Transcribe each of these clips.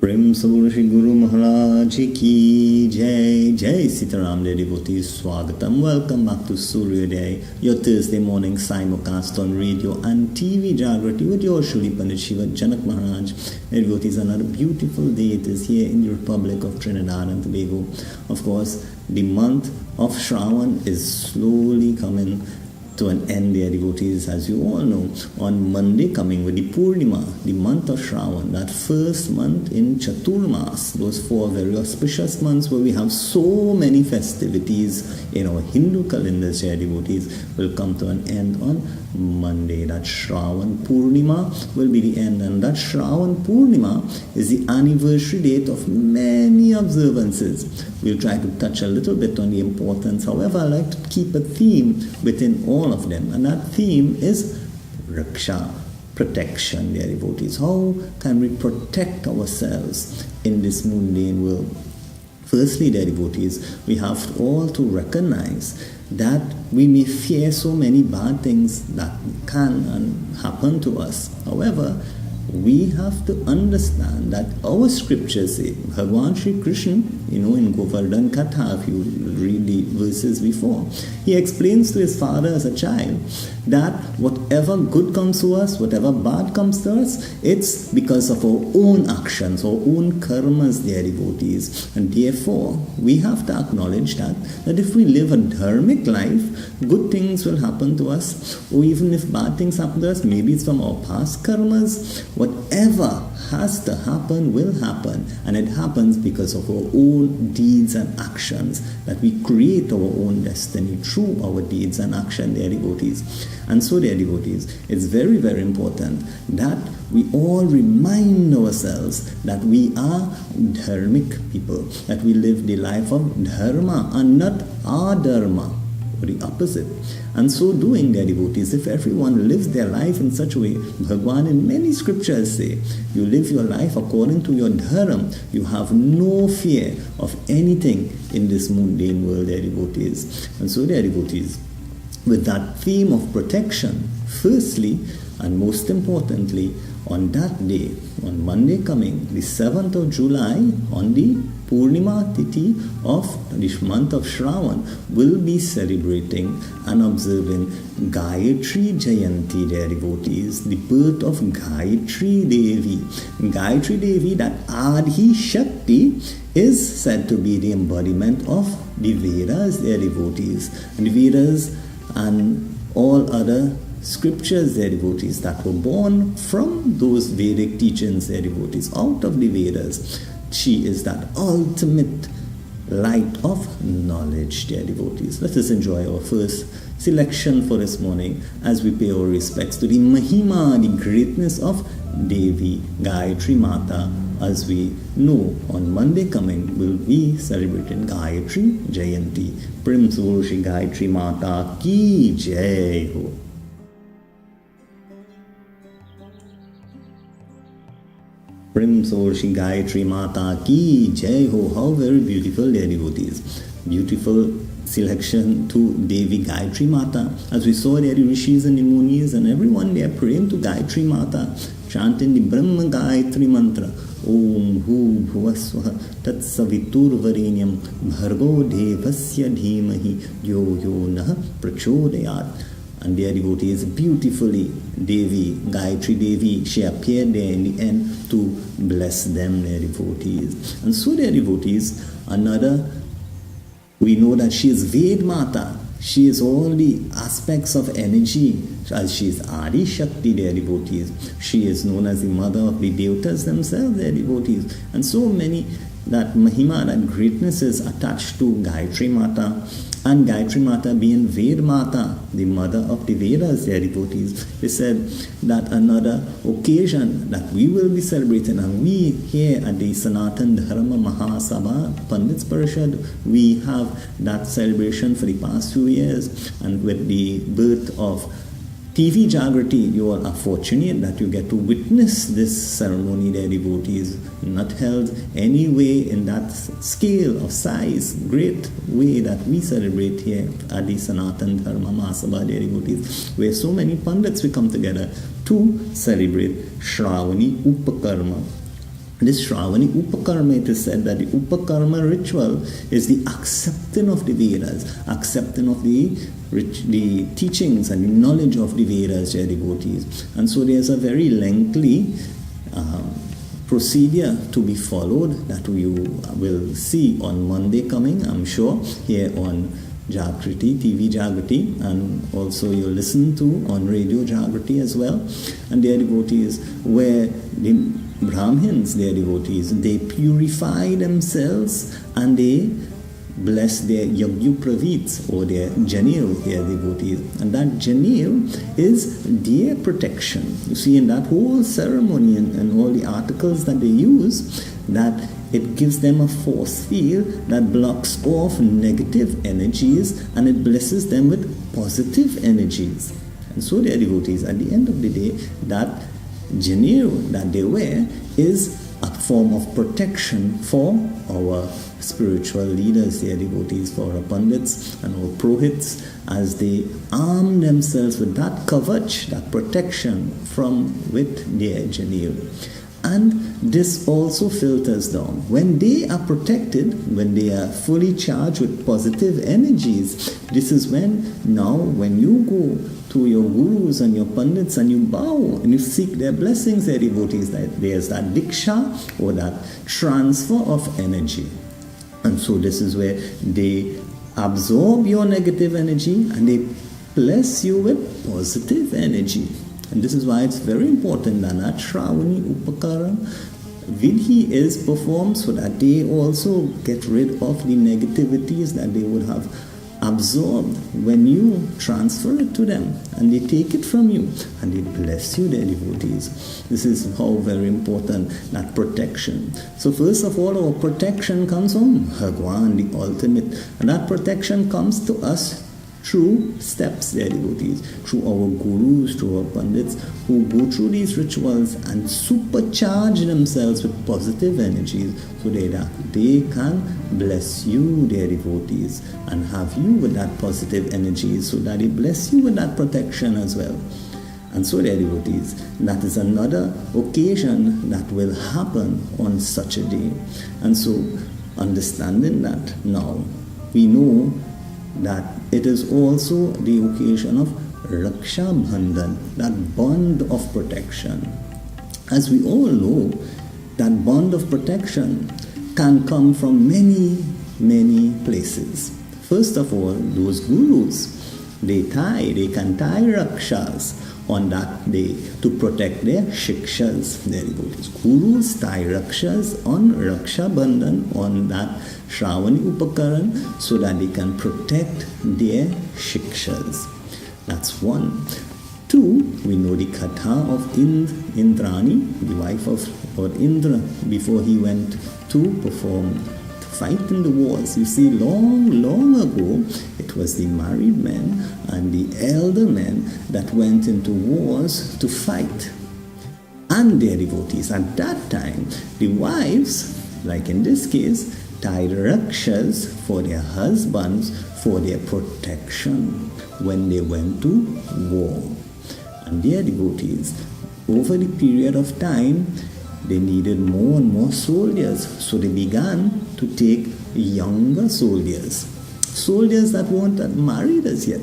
Prem Shri Guru Maharaj ki Jai. Jai Sitaram, dear devotees. Swagatam. Welcome back to Sooryoday, your Thursday morning simulcast on Radio and TV Jaagriti with your Shri Pandit Shiva Janak Maharaj. Dear devotees, another beautiful day it is here in the Republic of Trinidad and Tobago. Of course, the month of Shravan is slowly coming to an end, dear devotees. As you all know, on Monday coming with the Purnima, the month of Shravan, that first month in Chaturmas, those 4 very auspicious months where we have so many festivities in our Hindu calendars, dear devotees, will come to an end on Monday. That Shravan Purnima will be the end, and that Shravan Purnima is the anniversary date of many observances. We'll try to touch a little bit on the importance. However, I like to keep a theme within all of them, and that theme is Raksha, protection, dear devotees. How can we protect ourselves in this mundane world? Firstly, dear devotees, we have all to recognize that we may fear so many bad things that can and happen to us. However, we have to understand that our scriptures say, Bhagwan Shri Krishna, in Govardhan Katha, if you read the verses before, he explains to his father as a child that whatever good comes to us, whatever bad comes to us, it's because of our own actions, our own karmas, dear devotees. And therefore, we have to acknowledge that if we live a dharmic life, good things will happen to us, or even if bad things happen to us, maybe it's from our past karmas. Whatever has to happen will happen, and it happens because of our own deeds and actions, that we create our own destiny through our deeds and action, dear devotees. And so, dear devotees, it's very, very important that we all remind ourselves that we are dharmic people, that we live the life of dharma and not adharma, or the opposite. And so doing, dear devotees, if everyone lives their life in such a way, Bhagwan in many scriptures say, you live your life according to your dharma, you have no fear of anything in this mundane world, dear devotees. And so, dear devotees, with that theme of protection, firstly and most importantly, on that day, on Monday coming, the 7th of July, on the Purnima Tithi of this month of Shravan, will be celebrating and observing Gayatri Jayanti, dear devotees, the birth of Gayatri Devi. Gayatri Devi, that Adi Shakti, is said to be the embodiment of the Vedas, dear devotees. And the Vedas and all other scriptures, their devotees, that were born from those Vedic teachings, their devotees, out of the Vedas. She is that ultimate light of knowledge, dear devotees. Let us enjoy our first selection for this morning as we pay our respects to the Mahima, the greatness of Devi, Gayatri Mata. As we know, on Monday coming, we'll be celebrating Gayatri Jayanti. Prem Shri Gayatri Mata ki Jai Ho. Prem Shri Gayatri Mata ki Jai Ho. How very beautiful, dear devotees. Beautiful selection to Devi Gayatri Mata. As we saw there, the rishis and the munis and everyone there praying to Gayatri Mata, chanting the Brahma Gayatri mantra. Om Hu Bhuvasvaha Tat Savitur Varenyam Bhargo Devasya Dhimahi Yo Yo Nah Prachodayat. And dear devotees, beautifully, Devi, Gayatri Devi, she appeared there in the end to bless them, dear devotees. And so, dear devotees, we know that she is Ved Mata. She is all the aspects of energy, as she is Adi Shakti, dear devotees. She is known as the mother of the Devatas themselves, dear devotees. And so many, that Mahima, that greatness is attached to Gayatri Mata. And Gayatri Mata being Ved Mata, the mother of the Vedas, dear devotees. They said that another occasion that we will be celebrating, and we here at the Sanatan Dharma Mahasabha Pandits Parishad, we have that celebration for the past few years. And with the birth of TV Jaagriti, you all are fortunate that you get to witness this ceremony, dear devotees, not held any way in that scale of size, great way that we celebrate here at the Sanatan Dharma Mahasabha, dear devotees, where so many pundits will come together to celebrate Shravani Upakarma. this Shravani Upakarma, it is said that the Upakarma ritual is the accepting of the Vedas, accepting of the teachings and the knowledge of the Vedas, dear devotees. And so there's a very lengthy procedure to be followed that you will see on Monday coming, I'm sure, here on Jaagriti, TV Jaagriti, and also you'll listen to on Radio Jaagriti as well. And their devotees, where the Brahmins, their devotees, they purify themselves and they bless their Yagyu Pravits or their Janil, their devotees. And that Janil is their protection. You see, in that whole ceremony and all the articles that they use, that it gives them a force field that blocks off negative energies and it blesses them with positive energies. And so their devotees, at the end of the day, that Janil that they wear is a form of protection for our spiritual leaders, their devotees, for our pandits and our prohits, as they arm themselves with that kavach, that protection with their Janil. And this also filters down. When they are protected, when they are fully charged with positive energies, this is when you go to your gurus and your pandits and you bow and you seek their blessings, their devotees, that there's that diksha or that transfer of energy. And so this is where they absorb your negative energy and they bless you with positive energy. And this is why it's very important that Shravani Upakaram Vidhi is performed so that they also get rid of the negativities that they would have absorbed when you transfer it to them, and they take it from you and they bless you, their devotees. This is how very important that protection. So first of all, our protection comes from Bhagwan, the ultimate, and that protection comes to us through steps, their devotees, through our gurus, through our pandits, who go through these rituals and supercharge themselves with positive energies so that they can bless you, their devotees, and have you with that positive energy so that they bless you with that protection as well. And so, their devotees, that is another occasion that will happen on such a day. And so, understanding that now, we know that it is also the occasion of Raksha Bandhan, that bond of protection. As we all know, that bond of protection can come from many, many places. First of all, those gurus, they can tie rakshas on that day to protect their shikshas, their devotees. Gurus tie rakshas on Raksha Bandhan, on that Shravani Upakaran, so that they can protect their shikshas. That's one. Two, we know the katha of Indrani, the wife of Lord Indra, before he went to fight in the wars. You see, long ago, it was the married men and the elder men that went into wars to fight. And their devotees. At that time, the wives, like in this case, tied rakshas for their husbands for their protection when they went to war. And their devotees, over the period of time, they needed more and more soldiers. So they began to take younger soldiers that weren't married as yet.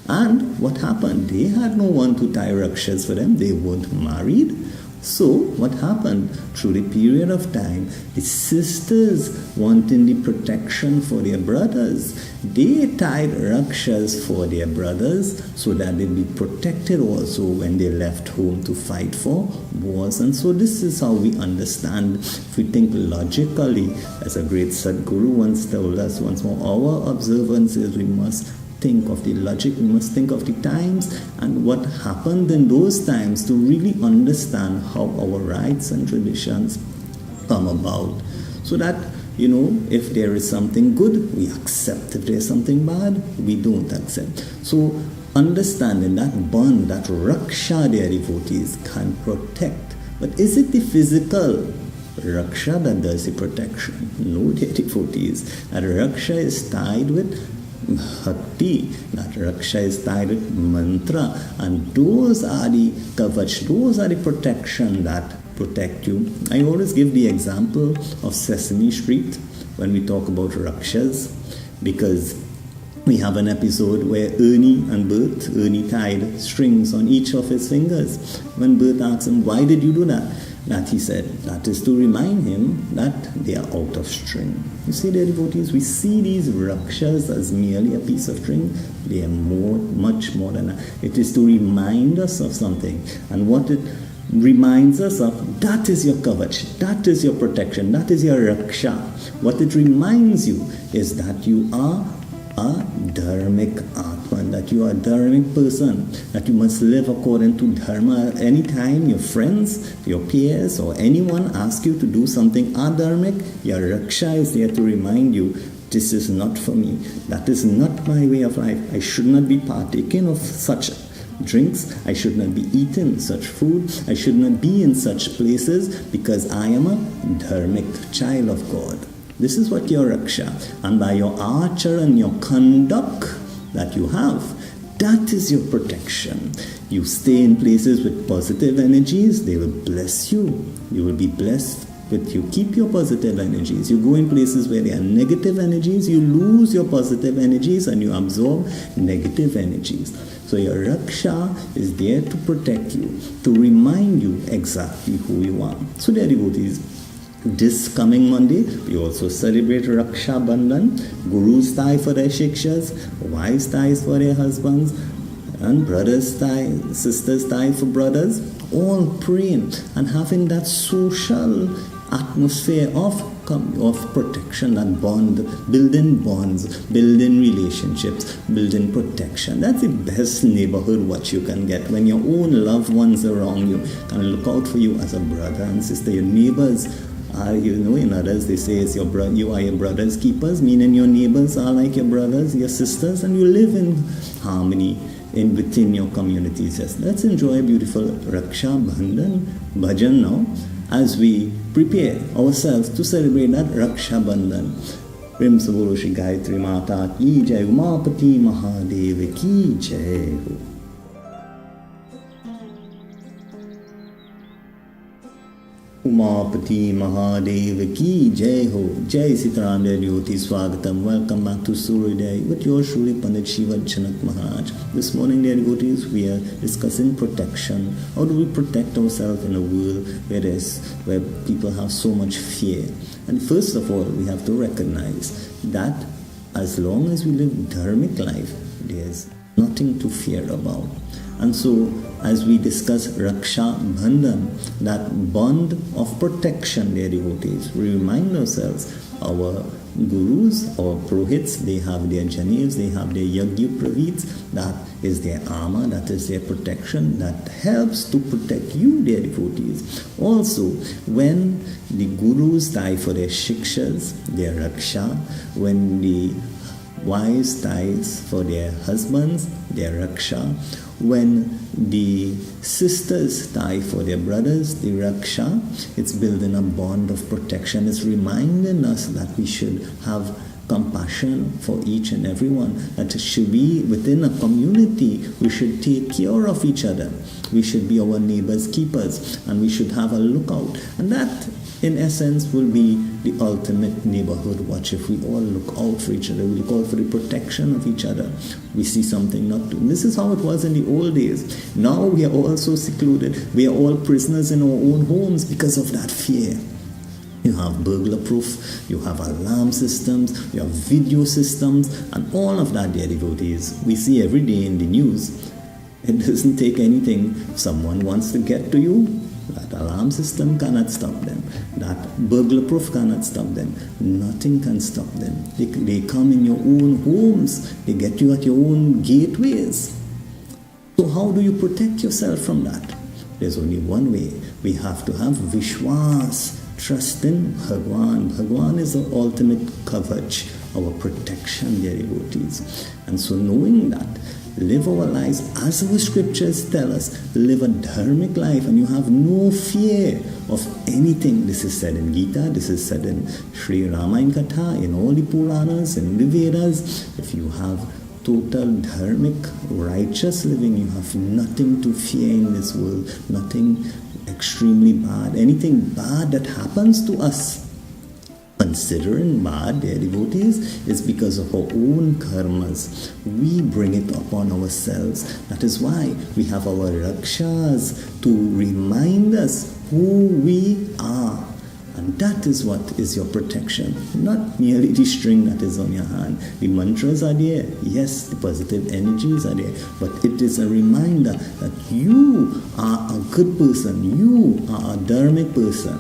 And what happened? They had no one to tie rakshas for them. They weren't married. So what happened? Through the period of time, the sisters wanting the protection for their brothers, they tied rakshas for their brothers so that they'd be protected also when they left home to fight for wars. And so this is how we understand. If we think logically, as a great Sadguru once told us once more, our observance is we must think of the logic, we must think of the times and what happened in those times to really understand how our rites and traditions come about. So that, if there is something good, we accept. If there is something bad, we don't accept. So understanding that bond, that raksha their devotees can protect. But is it the physical raksha that does the protection? No, dear devotees. That raksha is tied with bhakti, that raksha is tied with mantra, and those are the kavach, those are the protection that protect you. I always give the example of Sesame Street when we talk about Rakshas, because we have an episode where Ernie tied strings on each of his fingers. When Bert asked him, why did you do that? That he said, that is to remind him that they are out of string. You see, dear devotees, we see these Rakshas as merely a piece of string. They are much more than that. It is to remind us of something. And what it reminds us of, that is your kavach, that is your protection, that is your raksha. What it reminds you is that you are a dharmic atman, that you are a dharmic person, that you must live according to dharma. Anytime your friends, your peers, or anyone ask you to do something adharmic, your raksha is there to remind you, this is not for me, that is not my way of life. I should not be partaking of such drinks, I should not be eating such food, I should not be in such places, because I am a dharmic child of God. This is what your raksha, and by your acharan, your conduct that you have, that is your protection. You stay in places with positive energies, they will bless you. You will be blessed with you. Keep your positive energies. You go in places where there are negative energies, you lose your positive energies and you absorb negative energies. So your raksha is there to protect you, to remind you exactly who you are. So dear devotees, this coming Monday, we also celebrate Raksha Bandhan. Gurus tie for their shikshas, wives ties for their husbands, and brothers tie, sisters tie for brothers, all praying and having that social atmosphere of protection and bond, building bonds, building relationships, building protection. That's the best neighborhood what you can get, when your own loved ones around you can look out for you as a brother and sister. Your neighbors are, in others they say it's you are your brother's keepers, meaning your neighbors are like your brothers, your sisters, and you live in harmony within your communities. Yes, let's enjoy a beautiful Raksha Bandhan bhajan now as we prepare ourselves to celebrate that Raksha Bandhan. Prem se bolo Shri Gayatri Mata ki jai, Umapati Mahadev ki jai ho. Umapati Mahadev ki jai ho. Jai Sitaram dear devotees, Swagatam. Welcome back to Sooryoday with yours truly, Pandit Shiva Janak Maharaj. This morning, dear devotees, we are discussing protection. How do we protect ourselves in a world where people have so much fear? And first of all, we have to recognize that as long as we live dharmic life, there's nothing to fear about. And so, as we discuss Raksha Bandhan, that bond of protection, dear devotees, we remind ourselves, our gurus, our purohits, they have their janeas, they have their yagya pravits, that is their armor, that is their protection, that helps to protect you, dear devotees. Also, when the gurus tie for their shikshas, their raksha, when the wives ties for their husbands, their raksha, when the sisters tie for their brothers, the raksha, it's building a bond of protection. It's reminding us that we should have compassion for each and everyone, that should be within a community, we should take care of each other. We should be our neighbors' keepers, and we should have a lookout. And that, in essence, will be the ultimate neighborhood watch. If we all look out for each other, we look out for the protection of each other, we see something not to. This is how it was in the old days. Now we are all so secluded. We are all prisoners in our own homes because of that fear. You have burglar proof, you have alarm systems, you have video systems, and all of that, dear devotees, we see every day in the news. It doesn't take anything. If someone wants to get to you, that alarm system cannot stop them. That burglar proof cannot stop them. Nothing can stop them. They come in your own homes. They get you at your own gateways. So how do you protect yourself from that? There's only one way. We have to have Vishwas. Trust in Bhagwan. Bhagwan is the ultimate kavach, our protection, dear devotees. And so knowing that, live our lives as our scriptures tell us. Live a dharmic life and you have no fear of anything. This is said in Gita, this is said in Sri Ramayana Katha, in all the Puranas, in the Vedas. If you have total dharmic, righteous living. You have nothing to fear in this world, nothing extremely bad. Anything bad that happens to us, considering bad, dear devotees, is because of our own karmas. We bring it upon ourselves. That is why we have our rakshas to remind us who we are. And that is what is your protection, not merely the string that is on your hand. The mantras are there, yes, the positive energies are there, but it is a reminder that you are a good person, you are a dharmic person,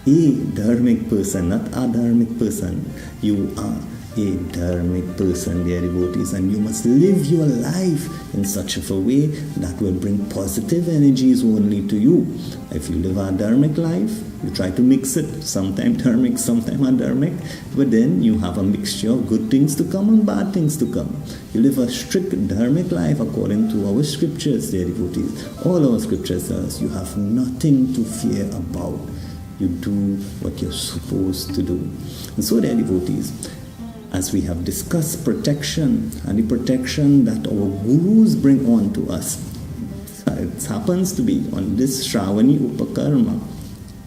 a dharmic person, not a dharmic person. You are a dharmic person, dear devotees, and you must live your life in such a way that will bring positive energies only to you. If you live a dharmic life, you try to mix it, sometimes dharmic, sometimes adharmic, but then you have a mixture of good things to come and bad things to come. You live a strict dharmic life according to our scriptures, dear devotees. All our scriptures tell us you have nothing to fear about. You do what you're supposed to do. And so, dear devotees, as we have discussed protection and the protection that our gurus bring on to us, it happens to be on this Shravani Upakarma,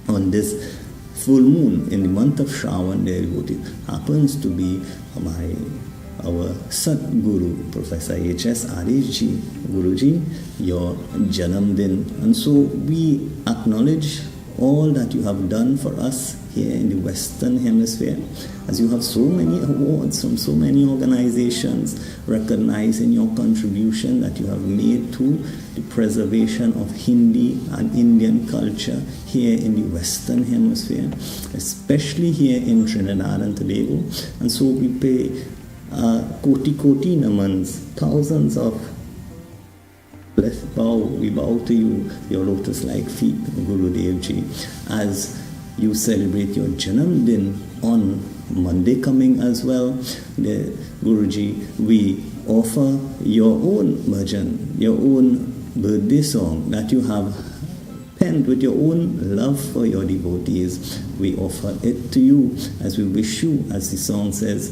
on this full moon in the month of Shravan, dear devotees, happens to be our Satguru, Professor H.S. Arishji, Guruji, your Janam Din. And so we acknowledge all that you have done for us here in the Western Hemisphere, as you have so many awards from so many organizations recognizing your contribution that you have made to the preservation of Hindi and Indian culture here in the Western Hemisphere, especially here in Trinidad and Tobago. And so we pay koti namans, thousands of we bow to you, your lotus-like feet, Guru Devji, as you celebrate your Janam Din on Monday coming as well. The Guruji, we offer your own bhajan, your own birthday song that you have penned with your own love for your devotees. We offer it to you as we wish you, as the song says,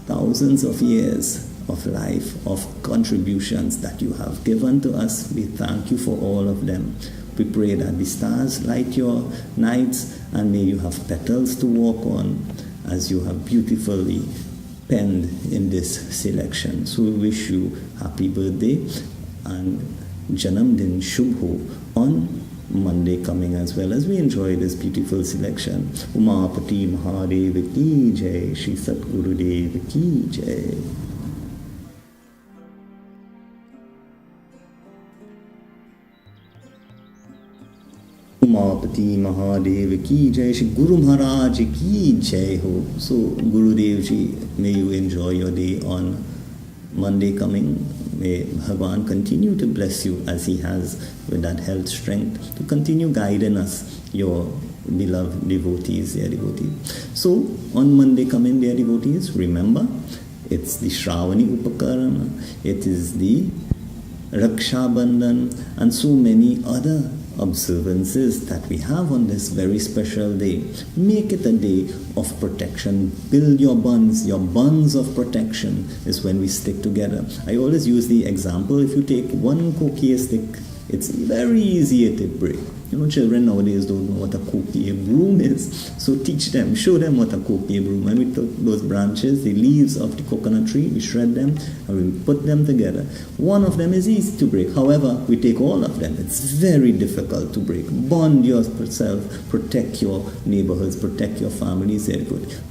thousands of years of life, of contributions that you have given to us. We thank you for all of them. We pray that the stars light your nights, and may you have petals to walk on as you have beautifully penned in this selection. So we wish you happy birthday and Janam Din Shubho on Monday coming, as well as we enjoy this beautiful selection. Umapati Mahadev Ki Jai, Shri Satgurudev Ki Jai. Umapati Mahadev Ki Jai, Shri Guru Maharaj Ki Jai Ho. So Gurudev Ji, may you enjoy your day on Monday coming. May Bhagwan continue to bless you as he has with that health strength to continue guiding us, your beloved devotees, dear devotees. So on Monday coming, dear devotees, remember, it's the Shravani Upakarana, it is the Raksha Bandhan, and so many other observances that we have on this very special day. Make it a day of protection. Build your bonds of protection is when we stick together. I always use the example, if you take one coquille stick, it's very easy to break. You know, children nowadays don't know what a coquille broom is. So teach them, show them what a coquille broom. And we took those branches, the leaves of the coconut tree, we shred them and we put them together. One of them is easy to break. However, we take all of them. It's very difficult to break. Bond yourself, protect your neighborhoods, protect your families.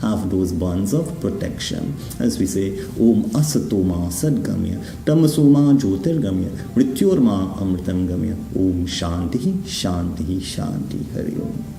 Have those bonds of protection. As we say, Om Asatoma Sadgamya, Tamasoma Jyotirgamya, Mrityorma Amritam Gamya, Om Shanti Shanti Shanti Hari Om.